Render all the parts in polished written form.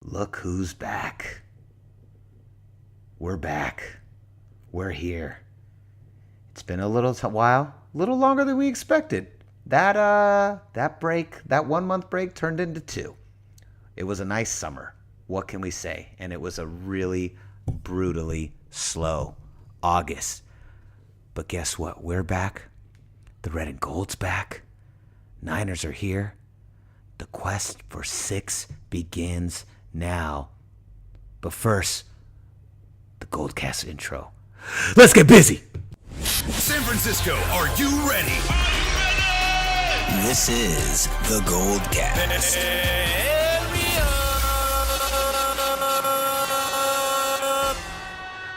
Look who's back. We're back. We're here. It's been a while, a little longer than we expected. That break, that 1 month break turned into two. It was a nice summer. What can we say? And it was a really brutally slow August. But guess what? We're back. The red and gold's back. Niners are here. The quest for 6 begins now. But first, the GoldCast intro. Let's get busy. San Francisco, are you ready? This is the GoldCast.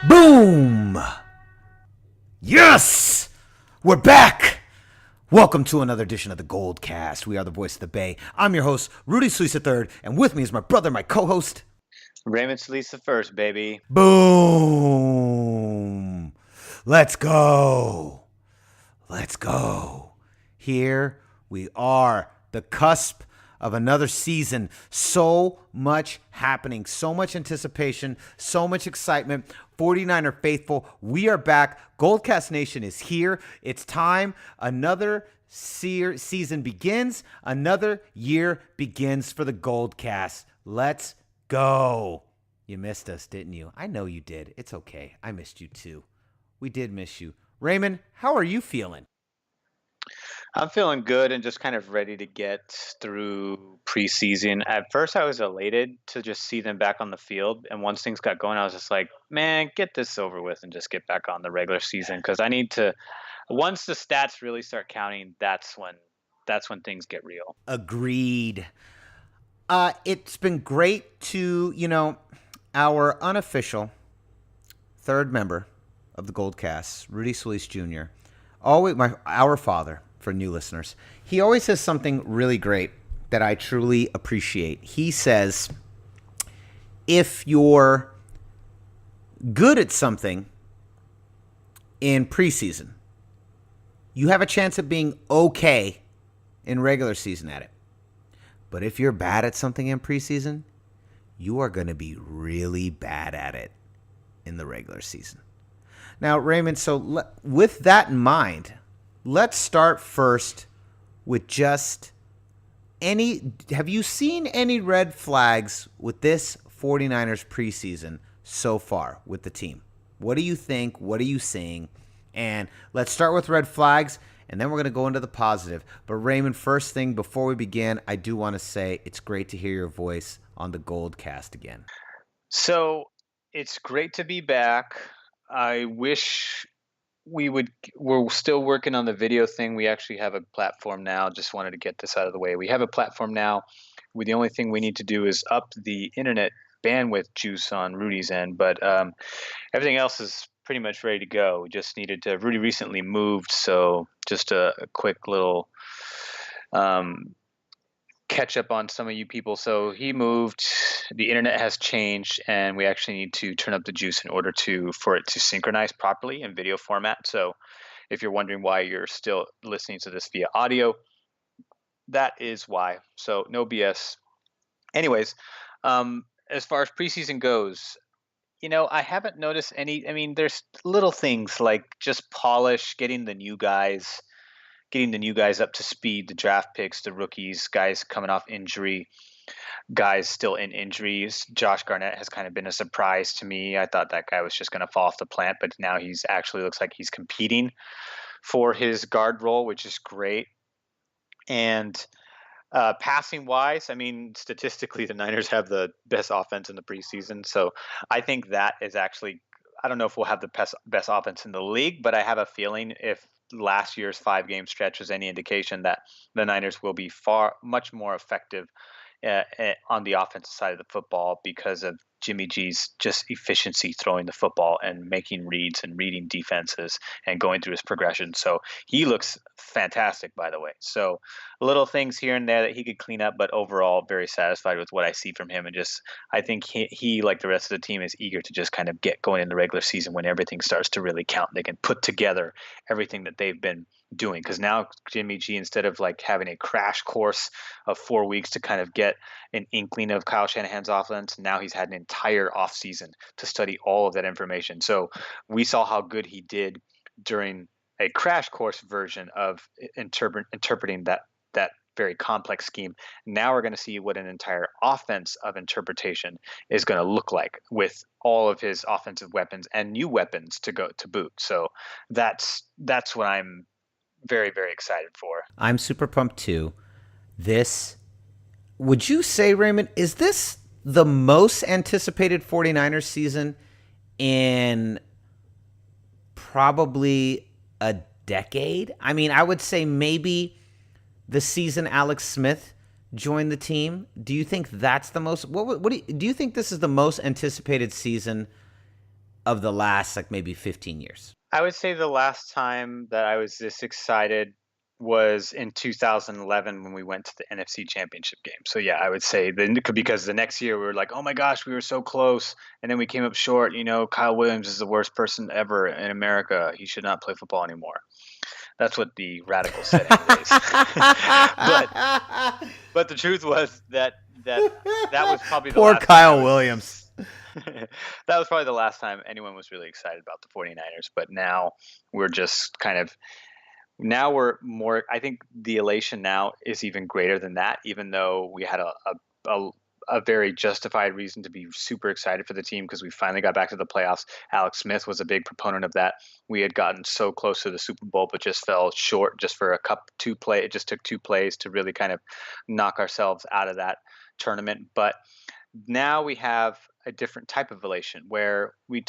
Boom! Yes! We're back! Welcome to another edition of the GoldCast. We are the voice of the Bay. I'm your host, Rudy Solis III, and with me is my brother, my co-host, Raymond Solis the first, baby. Boom! Let's go! Let's go. Here we are, the cusp of another season. So much happening, so much anticipation, so much excitement. 49er faithful, we are back. GoldCast Nation is here. It's time. Another season begins. Another year begins for the GoldCast. Let's go. You missed us, didn't you? I know you did. It's okay. I missed you too. We did miss you. Raymond, how are you feeling? I'm feeling good and just kind of ready to get through preseason. At first, I was elated to just see them back on the field. And once things got going, I was just like, man, get this over with and just get back on the regular season. Because I need to, once the stats really start counting, that's when things get real. Agreed. It's been great to, our unofficial third member of the GoldCast, Rudy Solis Jr., our father, for new listeners, he always says something really great that I truly appreciate. He says, if you're good at something in preseason, you have a chance of being okay in regular season at it. But if you're bad at something in preseason, you are going to be really bad at it in the regular season. Now, Raymond, so with that in mind, let's start first with just have you seen any red flags with this 49ers preseason so far with the team? What do you think? What are you seeing? And let's start with red flags, and then we're going to go into the positive. But Raymond, first thing before we begin, I do want to say it's great to hear your voice on the GoldCast again. So it's great to be back. I wish we're still working on the video thing. We actually have a platform now. Just wanted to get this out of the way. We have a platform now. The only thing we need to do is up the internet bandwidth juice on Rudy's end, but everything else is pretty much ready to go. We just needed to. Rudy recently moved, so just a quick little catch up on some of you people. So he moved, the internet has changed, and we actually need to turn up the juice in order for it to synchronize properly in video format. So if you're wondering why you're still listening to this via audio, that is why. So no BS. Anyways, as far as preseason goes, I haven't noticed any. I mean, there's little things like just polish, getting the new guys up to speed, the draft picks, the rookies, guys coming off injury, guys still in injuries. Josh Garnett has kind of been a surprise to me. I thought that guy was just going to fall off the plant, but now he's actually looks like he's competing for his guard role, which is great. And passing wise, I mean, statistically, the Niners have the best offense in the preseason. So I think that is actually, I don't know if we'll have the best offense in the league, but I have a feeling if last year's 5-game stretch was any indication, that the Niners will be much more effective on the offensive side of the football because of Jimmy G's just efficiency throwing the football and making reads and reading defenses and going through his progression. So he looks fantastic, by the way. So little things here and there that he could clean up, but overall very satisfied with what I see from him. And just, I think he like the rest of the team, is eager to just kind of get going in the regular season when everything starts to really count. They can put together everything that they've been doing, because now Jimmy G, instead of like having a crash course of 4 weeks to kind of get an inkling of Kyle Shanahan's offense, now he's had an entire offseason to study all of that information. So we saw how good he did during a crash course version of interpreting that very complex scheme. Now we're going to see what an entire offense of interpretation is going to look like with all of his offensive weapons and new weapons to go to boot. So that's what I'm very, very excited for. I'm super pumped too. Would you say, Raymond, is this the most anticipated 49ers season in probably a decade? I mean, I would say maybe the season Alex Smith joined the team. Do you think that's the most? Do you think this is the most anticipated season of the last like maybe 15 years? I would say the last time that I was this excited was in 2011 when we went to the NFC Championship game. So yeah, I would say because the next year we were like, oh my gosh, we were so close, and then we came up short. Kyle Williams is the worst person ever in America. He should not play football anymore. That's what the radicals said anyways. but the truth was that was probably the poor last Kyle Williams. That was probably the last time anyone was really excited about the 49ers. But now we're just we're more, I think the elation now is even greater than that, even though we had a very justified reason to be super excited for the team because we finally got back to the playoffs. Alex Smith was a big proponent of that. We had gotten so close to the Super Bowl, but just fell short just for it just took 2 plays to really kind of knock ourselves out of that tournament. But now we have a different type of elation where we're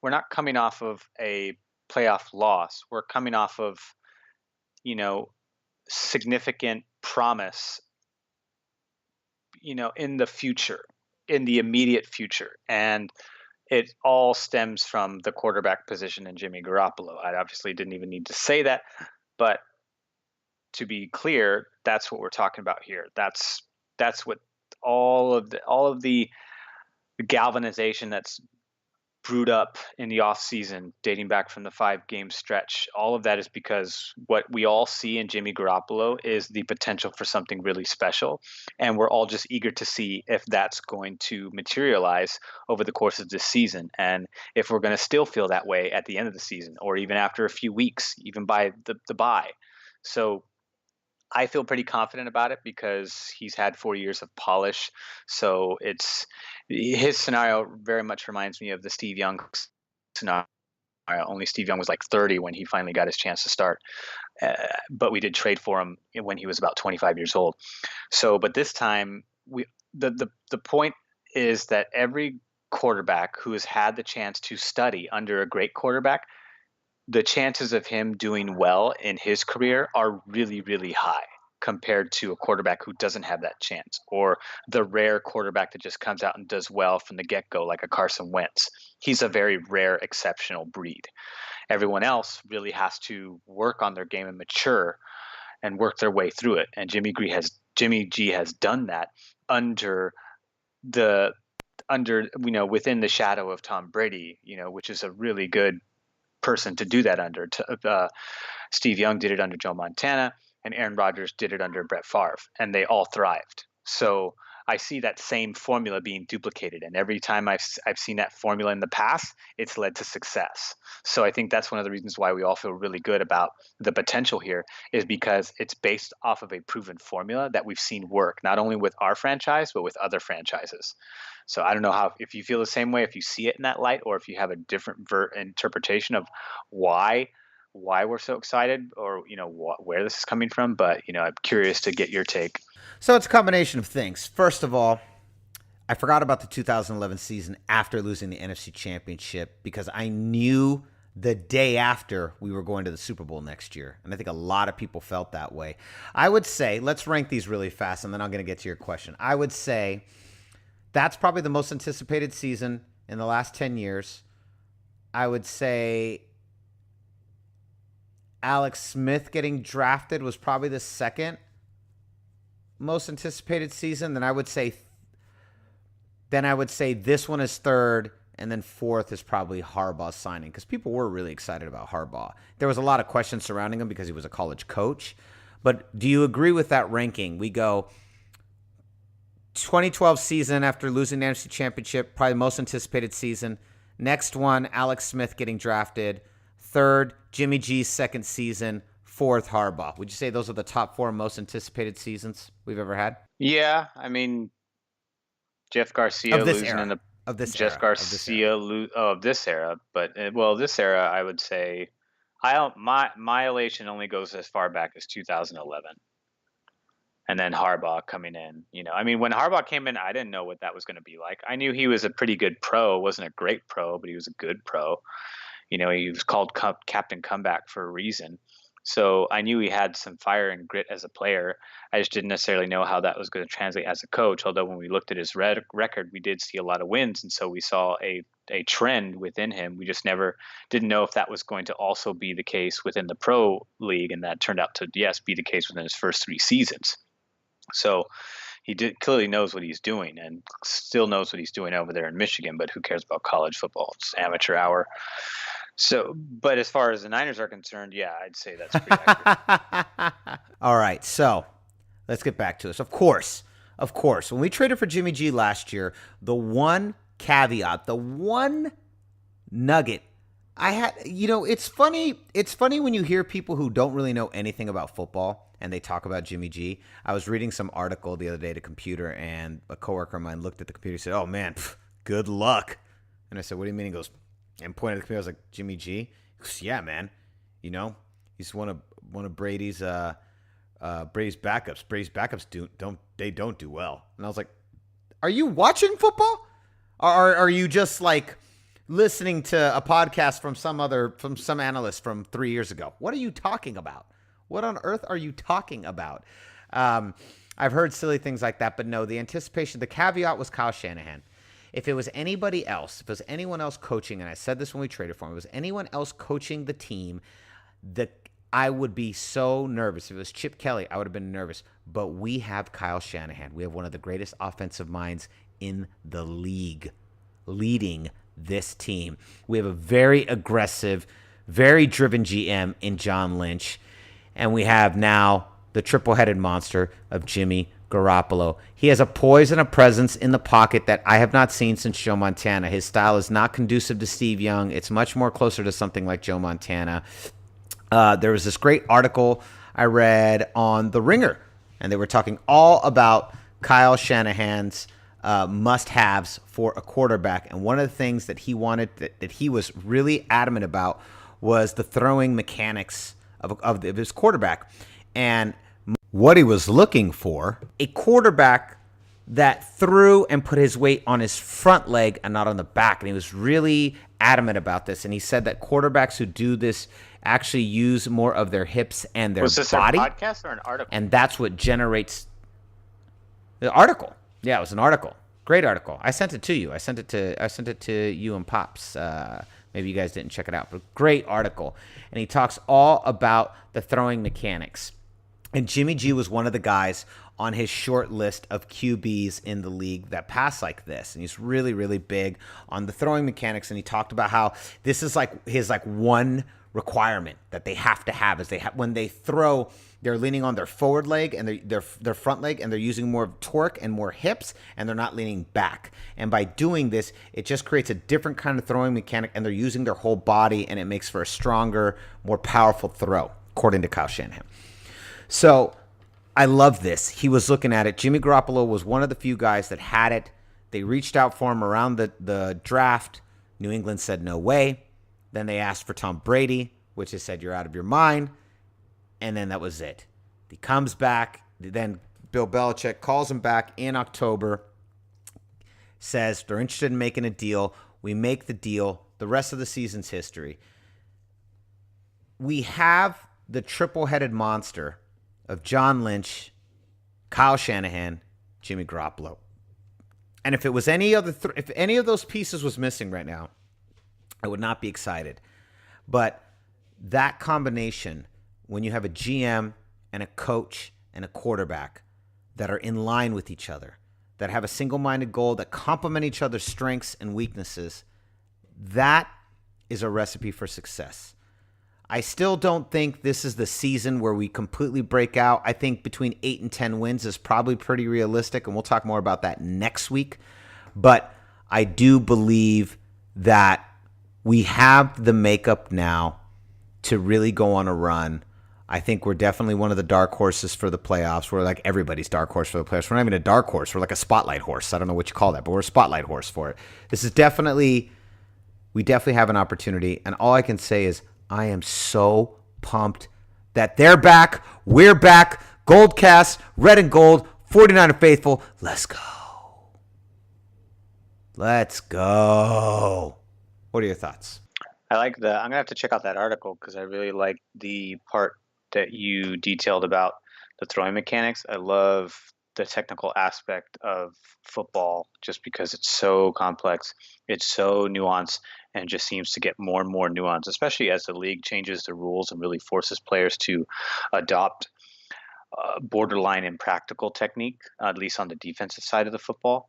not coming off of a playoff loss. We're coming off of, significant promise, in the future, in the immediate future. And it all stems from the quarterback position in Jimmy Garoppolo. I obviously didn't even need to say that, but to be clear, that's what we're talking about here. That's what all of the galvanization that's brewed up in the off season, dating back from the 5-game stretch. All of that is because what we all see in Jimmy Garoppolo is the potential for something really special. And we're all just eager to see if that's going to materialize over the course of this season. And if we're going to still feel that way at the end of the season, or even after a few weeks, even by the bye. So I feel pretty confident about it because he's had 4 years of polish. So his scenario very much reminds me of the Steve Young scenario. Only Steve Young was like 30 when he finally got his chance to start. But we did trade for him when he was about 25 years old. So, but this time the point is that every quarterback who has had the chance to study under a great quarterback, the chances of him doing well in his career are really, really high compared to a quarterback who doesn't have that chance, or the rare quarterback that just comes out and does well from the get-go, like a Carson Wentz. He's a very rare, exceptional breed. Everyone else really has to work on their game and mature and work their way through it. And Jimmy G has done that within the shadow of Tom Brady, which is a really good person to do that under. Steve Young did it under Joe Montana, and Aaron Rodgers did it under Brett Favre, and they all thrived. So I see that same formula being duplicated, and every time I've seen that formula in the past, it's led to success. So I think that's one of the reasons why we all feel really good about the potential here, is because it's based off of a proven formula that we've seen work, not only with our franchise, but with other franchises. So I don't know if you feel the same way, if you see it in that light, or if you have a different interpretation of why we're so excited, or where this is coming from. But I'm curious to get your take. So it's a combination of things. First of all, I forgot about the 2011 season after losing the NFC Championship because I knew the day after we were going to the Super Bowl next year. And I think a lot of people felt that way. I would say, let's rank these really fast, and then I'm going to get to your question. I would say that's probably the most anticipated season in the last 10 years. I would say Alex Smith getting drafted was probably the second most anticipated season. Then I would say this one is third, and then fourth is probably Harbaugh's signing, because people were really excited about Harbaugh. There was a lot of questions surrounding him because he was a college coach. But do you agree with that ranking? We go 2012 season after losing the NFC Championship, probably the most anticipated season. Next one, Alex Smith getting drafted. Third, Jimmy G's second season. Fourth, Harbaugh. Would you say those are the top 4 most anticipated seasons we've ever had? Yeah, I mean, Jeff Garcia Of this losing era. in the Of this Jeff era. Garcia of this era, but well, this era I would say I don't my elation only goes as far back as 2011, and then Harbaugh coming in. I mean, when Harbaugh came in, I didn't know what that was going to be like. I knew he was a pretty good pro, wasn't a great pro, but he was a good pro. He was called Captain Comeback for a reason. So I knew he had some fire and grit as a player. I just didn't necessarily know how that was going to translate as a coach. Although when we looked at his record, we did see a lot of wins. And so we saw a trend within him. We just never didn't know if that was going to also be the case within the pro league. And that turned out to, yes, be the case within his first 3 seasons. So he clearly knows what he's doing and still knows what he's doing over there in Michigan. But who cares about college football? It's amateur hour. So, but as far as the Niners are concerned, yeah, I'd say that's pretty accurate. All right, so let's get back to this. Of course, when we traded for Jimmy G last year, the one caveat, the one nugget I had, it's funny when you hear people who don't really know anything about football and they talk about Jimmy G. I was reading some article the other day at a computer, and a coworker of mine looked at the computer and said, "Oh man, good luck." And I said, "What do you mean?" He goes, and pointed at the computer. I was like, "Jimmy G?" He goes, "Yeah, man. He's one of Brady's backups. Brady's backups don't do well." And I was like, "Are you watching football? Or are you just like listening to a podcast from some analyst from 3 years ago? What are you talking about? What on earth are you talking about?" I've heard silly things like that, but no, the anticipation, the caveat was Kyle Shanahan. If it was anybody else, if it was anyone else coaching, and I said this when we traded for him, if it was anyone else coaching the team, I would be so nervous. If it was Chip Kelly, I would have been nervous. But we have Kyle Shanahan. We have one of the greatest offensive minds in the league leading this team. We have a very aggressive, very driven GM in John Lynch. And we have now the triple-headed monster of Jimmy Garoppolo. He has a poise and a presence in the pocket that I have not seen since Joe Montana. His style is not conducive to Steve Young. It's much more closer to something like Joe Montana. There was this great article I read on The Ringer, and they were talking all about Kyle Shanahan's must-haves for a quarterback. And one of the things that he wanted, that he was really adamant about, was the throwing mechanics of his quarterback. And what he was looking for, a quarterback that threw and put his weight on his front leg and not on the back. And he was really adamant about this. And he said that quarterbacks who do this actually use more of their hips and their body. Was this a podcast or an article? And that's what generates the article. Yeah, it was an article. Great article. I sent it to you. I sent it to you and Pops. Maybe you guys didn't check it out, but great article. And he talks all about the throwing mechanics. And Jimmy G was one of the guys on his short list of QBs in the league that pass like this. And he's really, really big on the throwing mechanics. And he talked about how this is like his one requirement that they have to have is when they throw, they're leaning on their forward leg and their front leg, and they're using more torque and more hips, and they're not leaning back. And by doing this, it just creates a different kind of throwing mechanic, and they're using their whole body, and it makes for a stronger, more powerful throw, according to Kyle Shanahan. So I love this. He was looking at it. Jimmy Garoppolo was one of the few guys that had it. They reached out for him around the draft. New England said no way. Then they asked for Tom Brady, which has said you're out of your mind. And then that was it. He comes back. Then Bill Belichick calls him back in October, says they're interested in making a deal. We make the deal. The rest of the season's history. We have the triple-headed monster of John Lynch, Kyle Shanahan, Jimmy Garoppolo. And if it was any of if any of those pieces was missing right now, I would not be excited. But that combination, when you have a GM and a coach and a quarterback that are in line with each other, that have a single-minded goal, that complement each other's strengths and weaknesses, that is a recipe for success. I still don't think this is the season where we completely break out. I think between 8 and 10 wins is probably pretty realistic, and we'll talk more about that next week. But I do believe that we have the makeup now to really go on a run. I think we're definitely one of the dark horses for the playoffs. We're like everybody's dark horse for the playoffs. We're not even a dark horse. We're like a spotlight horse. I don't know what you call that, but we're a spotlight horse for it. This is definitely, we definitely have an opportunity. And all I can say is I am so pumped that they're back. We're back. GoldCast, red and gold, 49er faithful. Let's go. Let's go. What are your thoughts? I'm gonna have to check out that article because I really like the part that you detailed about the throwing mechanics. I love the technical aspect of football just because it's so complex, it's so nuanced, and just seems to get more and more nuanced, especially as the league changes the rules and really forces players to adopt borderline impractical technique, at least on the defensive side of the football.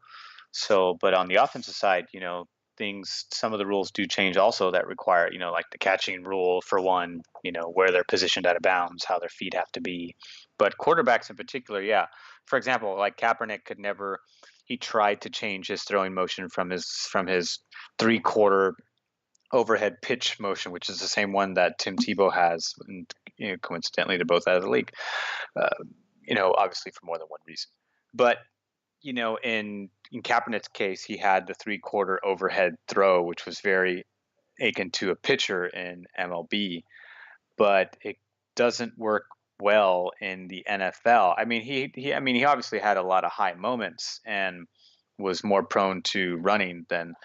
So, but on the offensive side, some of the rules do change also that require, like the catching rule for one, where they're positioned out of bounds, how their feet have to be. But quarterbacks in particular, yeah. For example, like Kaepernick he tried to change his throwing motion from his 3/4 overhead pitch motion, which is the same one that Tim Tebow has. And, coincidentally, they're both out of the league, obviously for more than one reason. But in Kaepernick's case, he had the 3/4 overhead throw, which was very akin to a pitcher in MLB, but it doesn't work well in the NFL. I mean, he obviously had a lot of high moments and was more prone to running than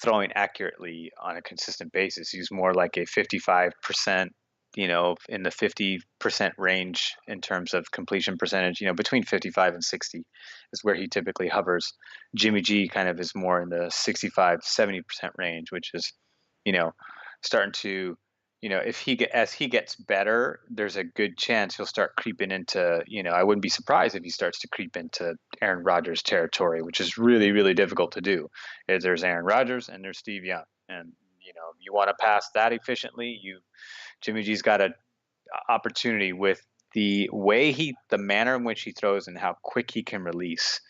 throwing accurately on a consistent basis. He was more like a 55%, in the 50% range in terms of completion percentage, between 55 and 60 is where he typically hovers. Jimmy G kind of is more in the 65, 70% range, which is, starting to, as he gets better, there's a good chance he'll start creeping into, I wouldn't be surprised if he starts to creep into Aaron Rodgers territory, which is really, really difficult to do. There's Aaron Rodgers and there's Steve Young. And, you want to pass that efficiently, Jimmy G's got an opportunity with the manner in which he throws and how quick he can release.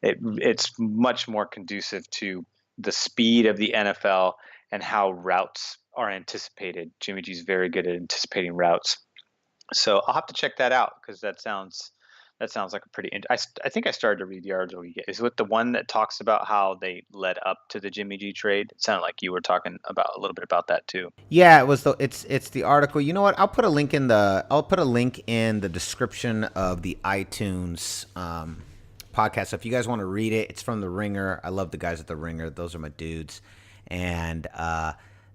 It's much more conducive to the speed of the NFL and how routes are anticipated. Jimmy G's very good at anticipating routes. So I'll have to check that out because that sounds like a pretty. I think I started to read the article. Is it the one that talks about how they led up to the Jimmy G trade? It sounded like you were talking about a little bit about that too. Yeah, it was. It's the article. You know what? I'll put a link in the description of the iTunes podcast. So if you guys want to read it, it's from The Ringer. I love the guys at The Ringer. Those are my dudes, and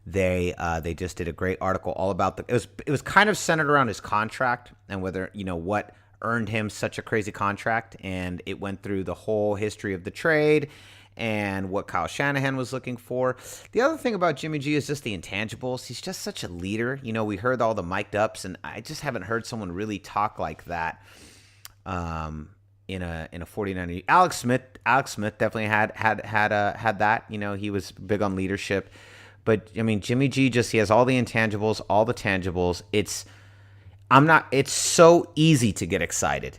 they just did a great article all about it was kind of centered around his contract and whether what earned him such a crazy contract, and it went through the whole history of the trade and what Kyle Shanahan was looking for. The other thing about Jimmy G is just the intangibles. He's just such a leader. We heard all the mic'd ups, and I just haven't heard someone really talk like that in a 49er. Alex Smith definitely had that. He was big on leadership. But Jimmy G he has all the intangibles, all the tangibles. It's so easy to get excited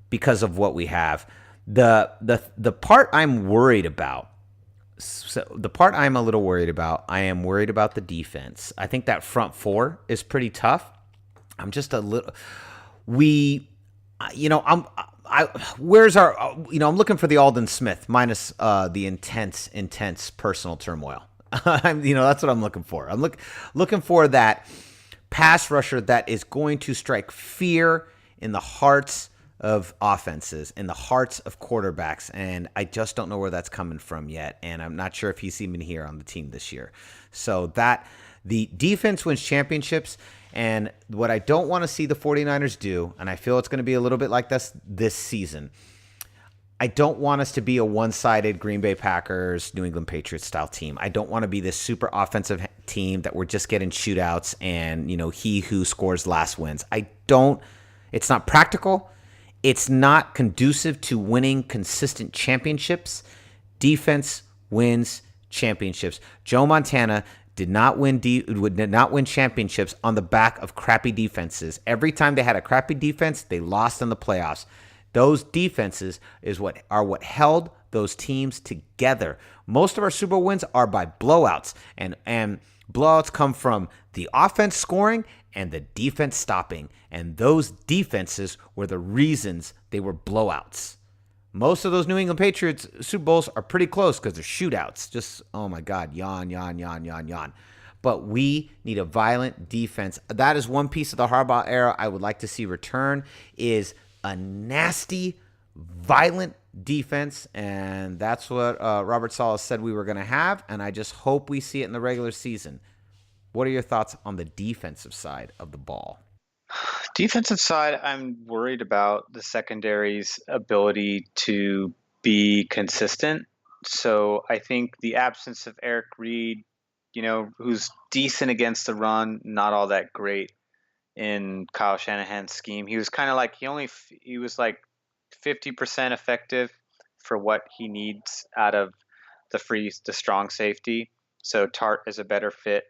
because of what we have. The part I'm worried about, I am worried about the defense. I think that front four is pretty tough. I'm just a little, where's our, I'm looking for the Aldon Smith minus the intense personal turmoil. That's what I'm looking for. I'm looking for that pass rusher that is going to strike fear in the hearts of offenses, in the hearts of quarterbacks, and I just don't know where that's coming from yet, and I'm not sure if he's even here on the team this year. So that the defense wins championships, and what I don't want to see the 49ers do, and I feel it's going to be a little bit like this season, I don't want us to be a one-sided Green Bay Packers, New England Patriots style team. I don't want to be this super offensive team that we're just getting shootouts and, he who scores last wins. It's not practical. It's not conducive to winning consistent championships. Defense wins championships. Joe Montana did not win championships on the back of crappy defenses. Every time they had a crappy defense, they lost in the playoffs. Those defenses are what held those teams together. Most of our Super Bowl wins are by blowouts, and blowouts come from the offense scoring and the defense stopping, and those defenses were the reasons they were blowouts. Most of those New England Patriots Super Bowls are pretty close because they're shootouts. Just, oh my God, yawn, yawn, yawn, yawn, yawn. But we need a violent defense. That is one piece of the Harbaugh era I would like to see return, is a nasty, violent defense. And that's what Robert Saleh said we were going to have. And I just hope we see it in the regular season. What are your thoughts on the defensive side of the ball? Defensive side, I'm worried about the secondary's ability to be consistent. So I think the absence of Eric Reed, who's decent against the run, not all that great in Kyle Shanahan's scheme. He was kind of like, he was like 50% effective for what he needs out of the strong safety. So Tart is a better fit.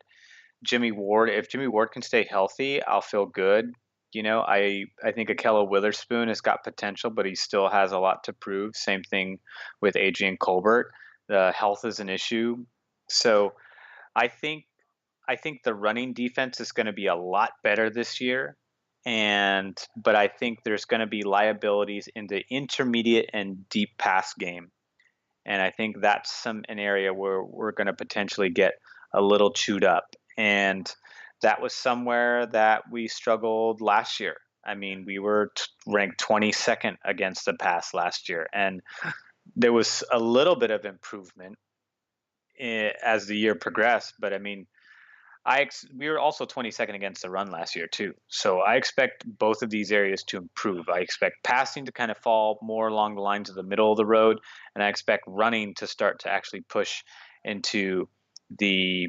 Jimmy Ward, if Jimmy Ward can stay healthy, I'll feel good. I think Akello Witherspoon has got potential, but he still has a lot to prove. Same thing with Adrian Colbert. The health is an issue. So I think the running defense is going to be a lot better this year. But I think there's going to be liabilities in the intermediate and deep pass game. And I think that's an area where we're going to potentially get a little chewed up. And that was somewhere that we struggled last year. I mean, we were ranked 22nd against the pass last year. And there was a little bit of improvement as the year progressed. But I mean, we were also 22nd against the run last year too. So I expect both of these areas to improve. I expect passing to kind of fall more along the lines of the middle of the road. And I expect running to start to actually push into the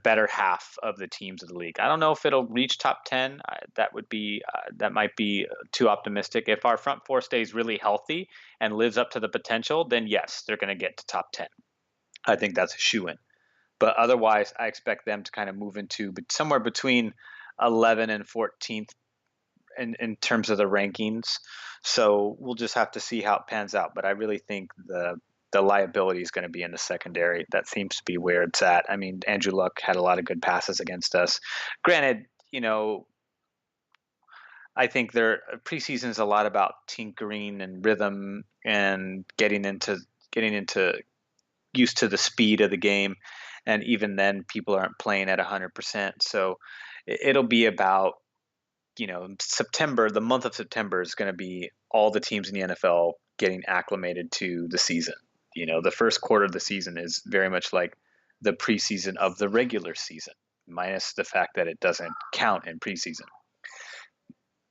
better half of the teams of the league. I don't know if it'll reach top 10. That might be too optimistic. If our front four stays really healthy and lives up to the potential, then yes, they're going to get to top 10. I think that's a shoo-in. But otherwise, I expect them to kind of move into somewhere between 11 and 14th in terms of the rankings. So we'll just have to see how it pans out. But I really think the liability is going to be in the secondary. That seems to be where it's at. I mean, Andrew Luck had a lot of good passes against us. Granted, I think their preseason is a lot about tinkering and rhythm and getting into used to the speed of the game. And even then, people aren't playing at 100%. So it'll be about, September. The month of September is going to be all the teams in the NFL getting acclimated to the season. The first quarter of the season is very much like the preseason of the regular season, minus the fact that it doesn't count in preseason.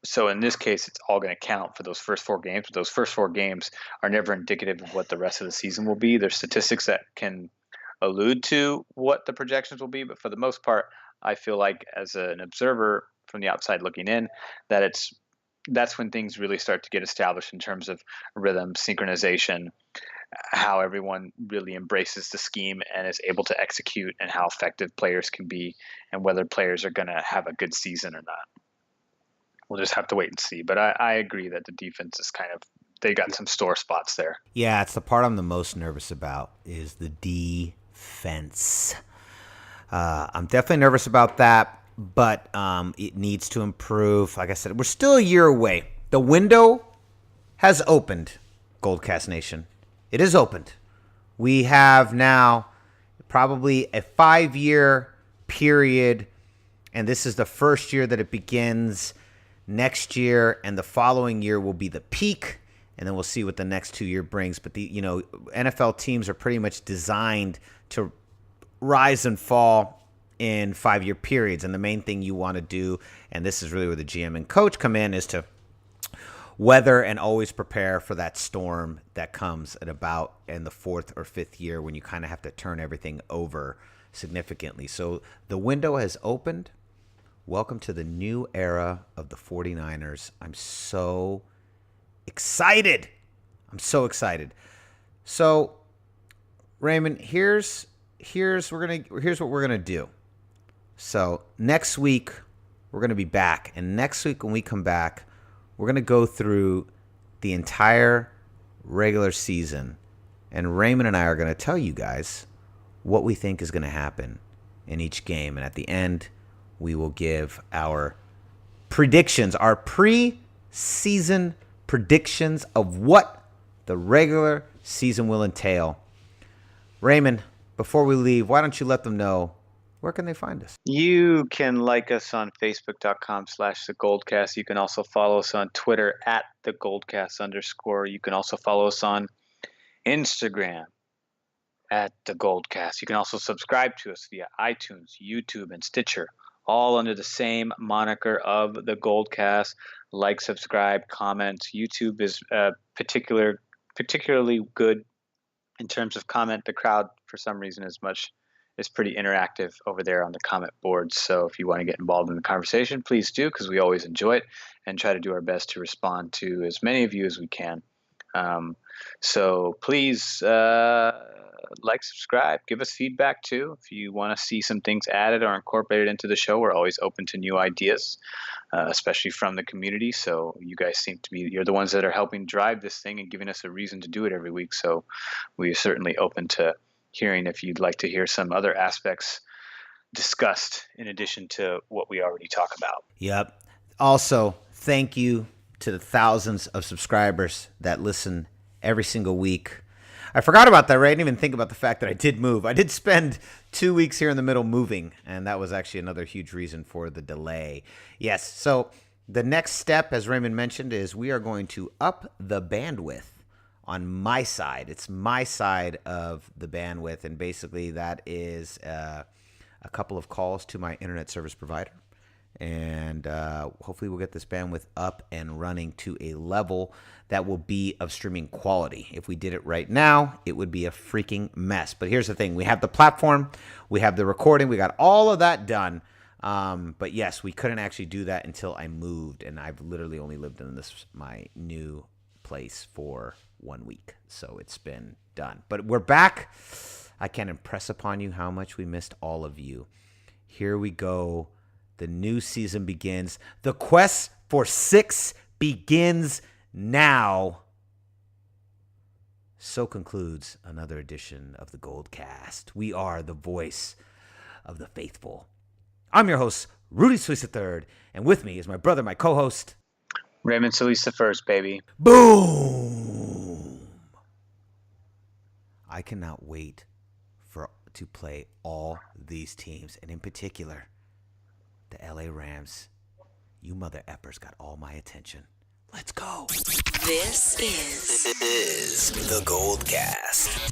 So in this case, it's all going to count for those first 4 games. But those first 4 games are never indicative of what the rest of the season will be. There's statistics that can allude to what the projections will be, but for the most part, I feel like as an observer from the outside looking in, that's when things really start to get established in terms of rhythm, synchronization, how everyone really embraces the scheme and is able to execute, and how effective players can be, and whether players are going to have a good season or not. We'll just have to wait and see. But I agree that the defense is they got some sore spots there. Yeah, it's the part I'm the most nervous about is the defense. I'm definitely nervous about that, but it needs to improve. Like I said, we're still a year away. The window has opened, GoldCast Nation. It is opened. We have now probably a 5-year period, and this is the first year that it begins. Next year and the following year will be the peak, and then we'll see what the next 2 year brings. But the NFL teams are pretty much designed to rise and fall in 5-year periods. And the main thing you want to do, and this is really where the GM and coach come in, is to weather and always prepare for that storm that comes at about in the 4th or 5th year when you kind of have to turn everything over significantly. So the window has opened. Welcome to the new era of the 49ers. I'm so excited. So Raymond, here's what we're gonna do. So next week we're gonna be back, and next week when we come back, we're gonna go through the entire regular season, and Raymond and I are gonna tell you guys what we think is gonna happen in each game, and at the end we will give our predictions, our pre-season predictions of what the regular season will entail. Raymond, before we leave, why don't you let them know where can they find us? You can like us on Facebook.com/thegoldcast. You can also follow us on Twitter @thegoldcast_. You can also follow us on Instagram @thegoldcast. You can also subscribe to us via iTunes, YouTube, and Stitcher, all under the same moniker of the Goldcast. Like, subscribe, comment. YouTube is particularly good in terms of comment. The crowd, for some reason, is pretty interactive over there on the comment boards. So if you want to get involved in the conversation, please do, because we always enjoy it and try to do our best to respond to as many of you as we can. So please like, subscribe, give us feedback too. If you want to see some things added or incorporated into the show, we're always open to new ideas, especially from the community. So you guys you're the ones that are helping drive this thing and giving us a reason to do it every week. So we are certainly open to hearing if you'd like to hear some other aspects discussed in addition to what we already talk about. Yep. Also, thank you to the thousands of subscribers that listen every single week. I forgot about that, right? I didn't even think about the fact that I did move. I did spend 2 weeks here in the middle moving, and that was actually another huge reason for the delay. Yes, so the next step, as Raymond mentioned, is we are going to up the bandwidth on my side. It's my side of the bandwidth, and basically that is a couple of calls to my internet service provider. And hopefully we'll get this bandwidth up and running to a level that will be of streaming quality. If we did it right now, it would be a freaking mess. But here's the thing. We have the platform. We have the recording. We got all of that done. But yes, we couldn't actually do that until I moved. And I've literally only lived in my new place for 1 week. So it's been done. But we're back. I can't impress upon you how much we missed all of you. Here we go. The new season begins. The quest for 6 begins now. So concludes another edition of the GoldCast. We are the voice of the faithful. I'm your host, Rudy Solis III, and with me is my brother, my co-host, Raymond Solis I, baby. Boom! I cannot wait to play all these teams, and in particular, the LA Rams. You mother effers got all my attention. Let's go. This is the GoldCast.